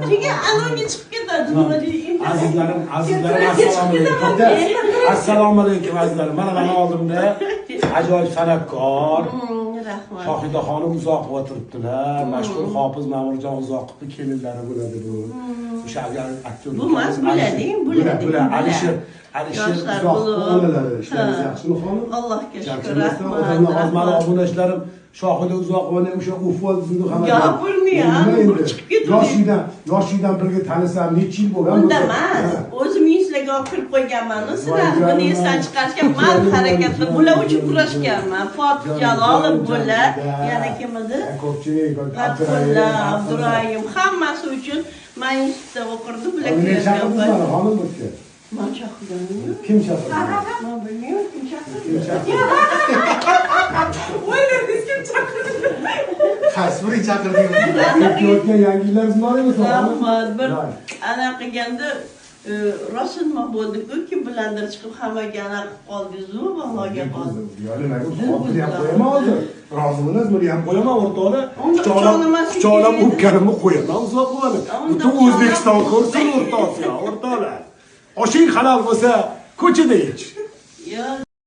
Çünkü alonga chiqib ketadi. Azizlarim, assalomu alaykum azizlarim. Mana men oldimda ajoyib san'atkor Shohidaxonim Uzoqova o'tiribdilar. Mashhur hofiz Ma'murjon Uzoqovning kelinlari bo'ladi bu. O'sha aktyor. Bu mas bo'ladi. Alisher Uzoqov olalari. Ishlaringiz yaxshimi xonim? Allohga shukr. Rahmat. Mana obunachalarim Shohida Uzoqovaning o'sha Ufol zindu xabar. Gapirmayman. Chiqib ketdi. Yoshidan birga tanisam, necha yil bo'lgan? Unda emas. O'zim sizlarga olib kirib qo'yganman. Sizlar buni esdan chiqarishgan, men harakatda bular uchun kurashganman. Fotih Jalolov bular, yana kim edi? Ko'pchilik Abdurayim hammasi uchun men institutda o'qirdim, bular kirishgan. Xonim o'tdi. Men chaqirdim. Kim chaqirdi? Men bilmayman, kim chaqirdi. Hasburi chaqirdingiz. O'tgan yangilaringiz bormi? Rahmat. Bir ana qilganda rosinma bo'ldi-ku, kim bilandir chiqib hammaga ana qilib qoldingiz-ku, vahoga qoldim. Yo'llarga xotir ham qo'yaman hozir. Rozimisiz, buni ham qo'yaman o'rtoqlar. Cho'lab o'pkanimni qo'yaman uzoq bo'ladi. Butun O'zbekiston ko'rsin o'rtoqlar. Oshing halol bo'lsa, ko'chada ich.